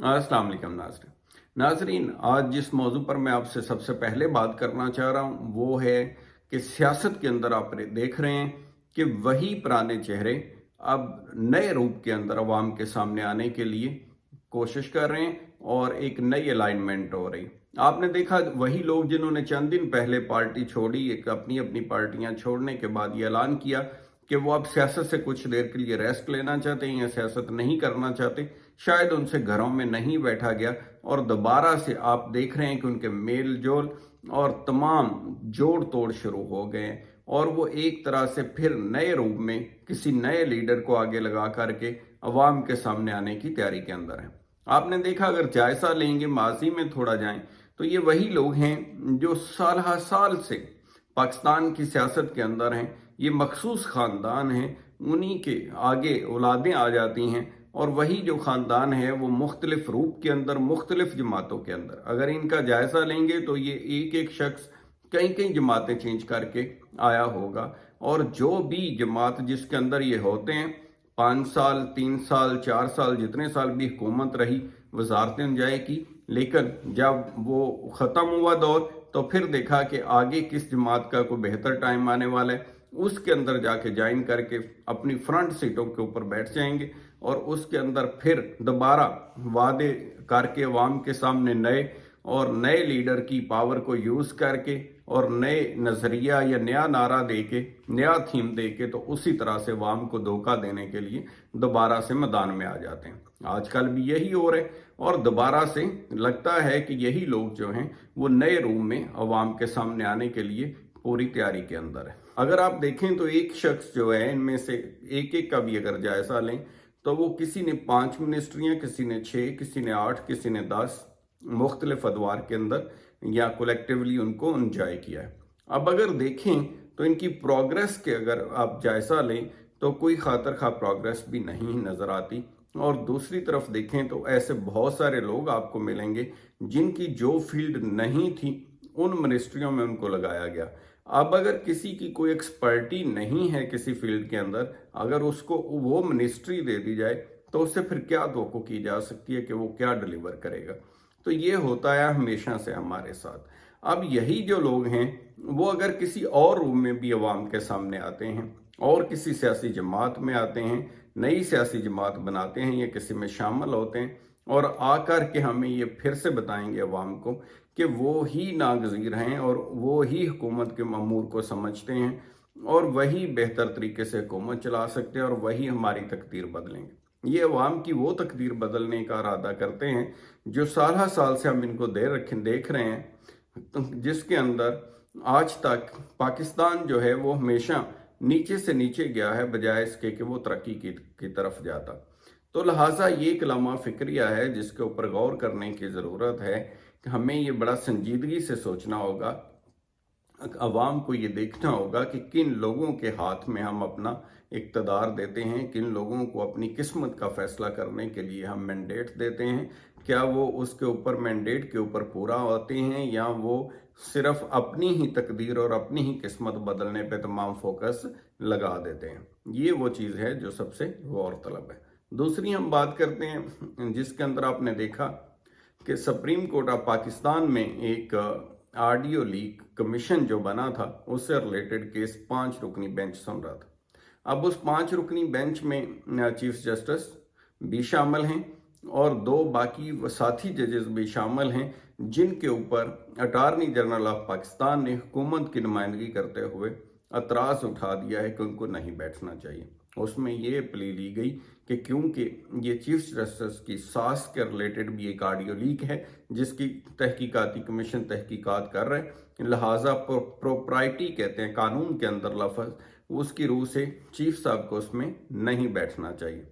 अस्सलाम वालेकुम नाज़रीन, आज जिस मौजू पर मैं आपसे सबसे पहले बात करना चाह रहा हूँ वो है कि सियासत के अंदर आप देख रहे हैं कि वही पुराने चेहरे अब नए रूप के अंदर अवाम के सामने आने के लिए कोशिश कर रहे हैं और एक नई अलाइनमेंट हो रही। आपने देखा वही लोग जिन्होंने चंद दिन पहले पार्टी छोड़ी, एक अपनी अपनी पार्टियां छोड़ने के बाद ये ऐलान किया कि वो अब सियासत से कुछ देर के लिए रेस्ट लेना चाहते हैं या सियासत नहीं करना चाहते, शायद उनसे घरों में नहीं बैठा गया और दोबारा से आप देख रहे हैं कि उनके मेल जोल और तमाम जोड़ तोड़ शुरू हो गए हैं और वो एक तरह से फिर नए रूप में किसी नए लीडर को आगे लगा करके अवाम के सामने आने की तैयारी के अंदर है। आपने देखा, अगर जायजा लेंगे, माजी में थोड़ा जाएं, तो ये वही लोग हैं जो साल हर साल से पाकिस्तान की सियासत के अंदर हैं। ये मखसूस ख़ानदान हैं, उन्हीं के आगे औलादें आ जाती हैं और वही जो ख़ानदान है वो मुख्तलिफ रूप के अंदर, मुख्तलिफ जमातों के अंदर, अगर इनका जायज़ा लेंगे तो ये एक एक शख्स कई कई जमातें चेंज करके आया होगा और जो भी जमात जिसके अंदर ये होते हैं, 5 साल, 3 साल, 4 साल, जितने साल भी हुकूमत रही, वजारतें उन्जाय की, लेकिन जब वो ख़त्म हुआ दौर तो फिर देखा कि आगे किस जमात का कोई बेहतर टाइम आने वाला है, उसके अंदर जाके ज्वाइन करके अपनी फ्रंट सीटों के ऊपर बैठ जाएंगे और उसके अंदर फिर दोबारा वादे करके अवाम के सामने नए लीडर की पावर को यूज़ करके और नए नज़रिया या नया नारा दे के, नया थीम दे के, तो उसी तरह से अवाम को धोखा देने के लिए दोबारा से मैदान में आ जाते हैं। आजकल भी यही हो रहा है और दोबारा से लगता है कि यही लोग जो हैं वो नए रूप में अवाम के सामने आने के लिए पूरी तैयारी के अंदर है। अगर आप देखें तो एक शख्स जो है, इनमें से एक एक का भी अगर जायजा लें तो वो किसी ने 5 मिनिस्ट्रियाँ, किसी ने 6, किसी ने 8, किसी ने 10 मुख्तलिफ अदवार के अंदर या कलेक्टिवली उनको एंजॉय किया है। अब अगर देखें तो इनकी प्रोग्रेस के अगर आप जायजा लें तो कोई खातर खा प्रोग्रेस भी नहीं नज़र आती और दूसरी तरफ देखें तो ऐसे बहुत सारे लोग आपको मिलेंगे जिनकी जो फील्ड नहीं थी उन मिनिस्ट्रियों में उनको लगाया गया। अब अगर किसी की कोई एक्सपर्टी नहीं है किसी फील्ड के अंदर, अगर उसको वो मिनिस्ट्री दे दी जाए तो उससे फिर क्या तवक्को की जा सकती है कि वो क्या डिलीवर करेगा। तो ये होता है हमेशा से हमारे साथ। अब यही जो लोग हैं वो अगर किसी और रूम में भी अवाम के सामने आते हैं और किसी सियासी जमात में आते हैं, नई सियासी जमात बनाते हैं या किसी में शामिल होते हैं और आकर के हमें ये फिर से बताएंगे अवाम को कि वो ही नागज़ीर हैं और वो ही हुकूमत के मामूर को समझते हैं और वही बेहतर तरीके से हुकूमत चला सकते हैं और वही हमारी तकदीर बदलेंगे। ये अवाम की वो तकदीर बदलने का इरादा करते हैं जो साल हर साल से हम इनको देख रहे हैं, जिसके अंदर आज तक पाकिस्तान जो है वो हमेशा नीचे से नीचे गया है बजाय इसके कि वो तरक्की की तरफ जाता। तो लिहाजा ये कलामा फिक्रिया है जिसके ऊपर गौर करने की ज़रूरत है कि हमें ये बड़ा संजीदगी से सोचना होगा, अवाम को ये देखना होगा कि किन लोगों के हाथ में हम अपना इक़्तिदार देते हैं, किन लोगों को अपनी किस्मत का फ़ैसला करने के लिए हम मैंडेट देते हैं। क्या वो उसके ऊपर मैंडेट के ऊपर पूरा होते हैं या वो सिर्फ अपनी ही तकदीर और अपनी ही किस्मत बदलने पे तमाम फोकस लगा देते हैं। ये वो चीज़ है जो सबसे गौरतलब है। दूसरी हम बात करते हैं जिसके अंदर आपने देखा कि सुप्रीम कोर्ट ऑफ पाकिस्तान में एक ऑडियो लीक कमीशन जो बना था उससे रिलेटेड केस 5 रुकनी बेंच सुन रहा था। अब उस 5 रुकनी बेंच में चीफ जस्टिस भी शामिल हैं और 2 बाकी साथी जजेस भी शामिल हैं जिनके ऊपर अटारनी जनरल ऑफ पाकिस्तान ने हुकूमत की नुमाइंदगी करते हुए एतराज़ उठा दिया है कि उनको नहीं बैठना चाहिए। उसमें ये प्ली ली गई कि क्योंकि ये चीफ जस्टिस की सास के रिलेटेड भी एक ऑडियो लीक है जिसकी तहकीकाती कमीशन तहकीकात कर रहे हैं, लिहाजा प्रोप्राइटी कहते हैं कानून के अंदर लफ्ज़, उसकी रूह से चीफ साहब को उसमें नहीं बैठना चाहिए।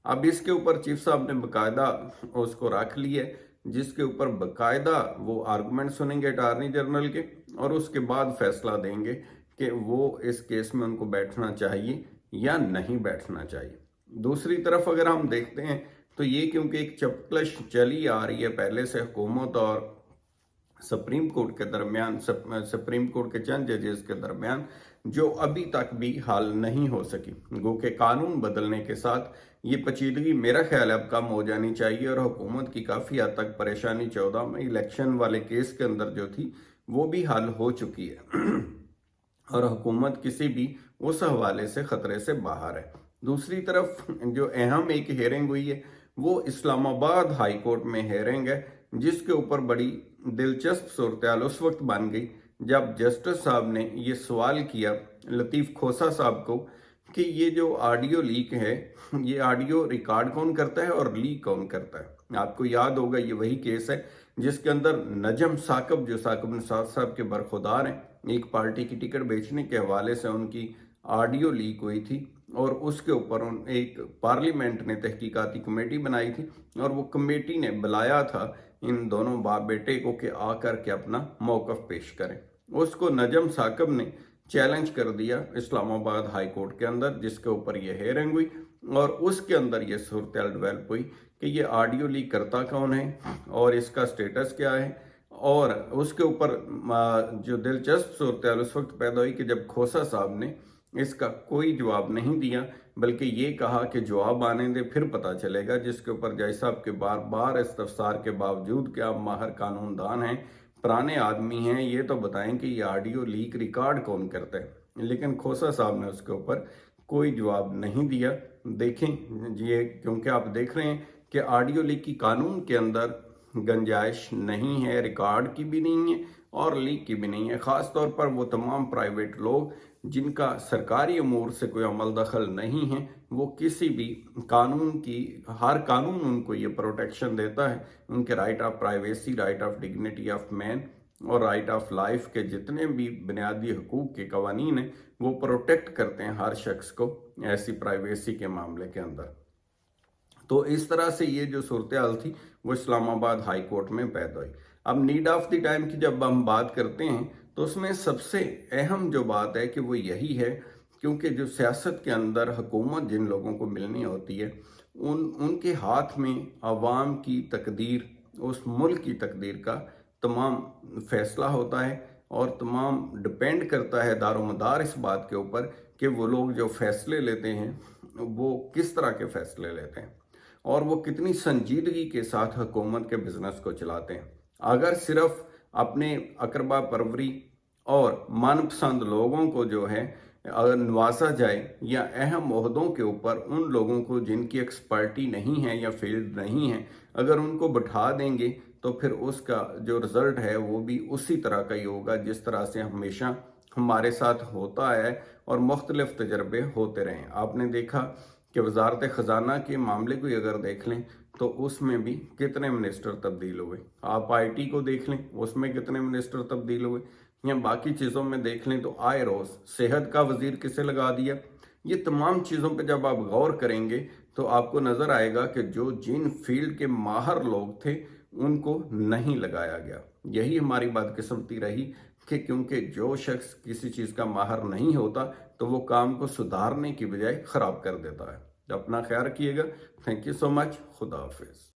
अब इसके ऊपर चीफ साहब ने बाकायदा उसको रख लिया जिसके ऊपर बाकायदा वो आर्गूमेंट सुनेंगे अटारनी जनरल के और उसके बाद फैसला देंगे कि वो इस केस में उनको बैठना चाहिए या नहीं बैठना चाहिए। दूसरी तरफ अगर हम देखते हैं तो ये क्योंकि एक चपकलश चली आ रही है पहले से हुकूमत और सुप्रीम कोर्ट के दरमियान, सुप्रीम कोर्ट के चंद जजेस के दरमियान, जो अभी तक भी हल नहीं हो सकी। गो के कानून बदलने के साथ ये पेचीदगी मेरा ख्याल है अब कम हो जानी चाहिए, और हुकूमत की काफ़ी हद तक परेशानी 14 में इलेक्शन वाले केस के अंदर जो थी वो भी हल हो चुकी है और हुकूमत किसी भी उस हवाले से ख़तरे से बाहर है। दूसरी तरफ जो अहम एक हेयरिंग हुई है वो इस्लामाबाद हाई कोर्ट में हेयरिंग है, जिसके ऊपर बड़ी दिलचस्प सूरत उस वक्त बन गई जब जस्टिस साहब ने ये सवाल किया लतीफ़ खोसा साहब को कि ये जो ऑडियो लीक है ये ऑडियो रिकॉर्ड कौन करता है और लीक कौन करता है। आपको याद होगा ये वही केस है जिसके अंदर नजम साकब, जो साकब निसार साहब के बरखुदार हैं, एक पार्टी की टिकट बेचने के हवाले से उनकी ऑडियो लीक हुई थी और उसके ऊपर एक पार्लियामेंट ने तहकीकाती कमेटी बनाई थी और वो कमेटी ने बुलाया था इन दोनों बाप बेटे को कि आकर के अपना मौक़िफ़ पेश करें। उसको नजम साकब ने चैलेंज कर दिया इस्लामाबाद हाई कोर्ट के अंदर, जिसके ऊपर ये हेयरिंग हुई और उसके अंदर ये सूरत डेवलप हुई कि ये ऑडियो लीक करता कौन है और इसका स्टेटस क्या है। और उसके ऊपर जो दिलचस्प सूरत उस वक्त पैदा हुई कि जब खोसा साहब ने इसका कोई जवाब नहीं दिया बल्कि ये कहा कि जवाब आने दे फिर पता चलेगा, जिसके ऊपर जज साहब के बार बार इस्तफसार के बावजूद कि आप माहिर कानूनदान हैं, पुराने आदमी हैं, ये तो बताएं कि ये ऑडियो लीक रिकॉर्ड कौन करता है। लेकिन खोसा साहब ने उसके ऊपर कोई जवाब नहीं दिया। देखें ये, क्योंकि आप देख रहे हैं कि ऑडियो लीक की कानून के अंदर गुंजाइश नहीं है, रिकॉर्ड की भी नहीं है और लीक की भी नहीं है। ख़ास तौर पर वो तमाम प्राइवेट लोग जिनका सरकारी अमूर से कोई अमल दखल नहीं है, वो किसी भी कानून की, हर कानून उनको ये प्रोटेक्शन देता है, उनके right of privacy, right of dignity of man और राइट ऑफ लाइफ के जितने भी बुनियादी हकूक़ के कवानीन हैं वो प्रोटेक्ट करते हैं हर शख्स को ऐसी प्राइवेसी के मामले के अंदर। तो इस तरह से ये जो सूरत हाल थी वो इस्लामाबाद हाई कोर्ट में पैदा हुई। अब नीड ऑफ द टाइम की जब हम बात करते हैं तो उसमें सबसे अहम जो बात है कि वो यही है, क्योंकि जो सियासत के अंदर हुकूमत जिन लोगों को मिलनी होती है उनके हाथ में अवाम की तकदीर, उस मुल्क की तकदीर का तमाम फैसला होता है और तमाम डिपेंड करता है दारोमदार इस बात के ऊपर कि वो लोग जो फैसले लेते हैं वो किस तरह के फैसले लेते हैं और वो कितनी संजीदगी के साथ हुकूमत के बिजनेस को चलाते हैं। अगर सिर्फ अपने अकरबा परवरी और मनपसंद लोगों को जो है अगर नवाजा जाए या अहम ओहदों के ऊपर उन लोगों को जिनकी एक्सपर्टी नहीं है या फील्ड नहीं है, अगर उनको बैठा देंगे तो फिर उसका जो रिज़ल्ट है वो भी उसी तरह का ही होगा जिस तरह से हमेशा हमारे साथ होता है और मुख्तलिफ तजर्बे होते रहे। आपने देखा कि वजारत ख़जाना के मामले को अगर देख लें तो उसमें भी कितने मिनिस्टर तब्दील हुए। आप IT को देख लें, उसमें कितने मिनिस्टर तब्दील हुए, या बाकी चीज़ों में देख लें तो आए रोज़ सेहत का वज़ीर किसे लगा दिया। ये तमाम चीज़ों पे जब आप गौर करेंगे तो आपको नज़र आएगा कि जो जिन फील्ड के माहर लोग थे उनको नहीं लगाया गया। यही हमारी बदकिस्मती रही कि क्योंकि जो शख्स किसी चीज़ का माहर नहीं होता तो वो काम को सुधारने की बजाय ख़राब कर देता है। अपना ख्याल रखिएगा। Thank you so much. खुदा हाफिज़।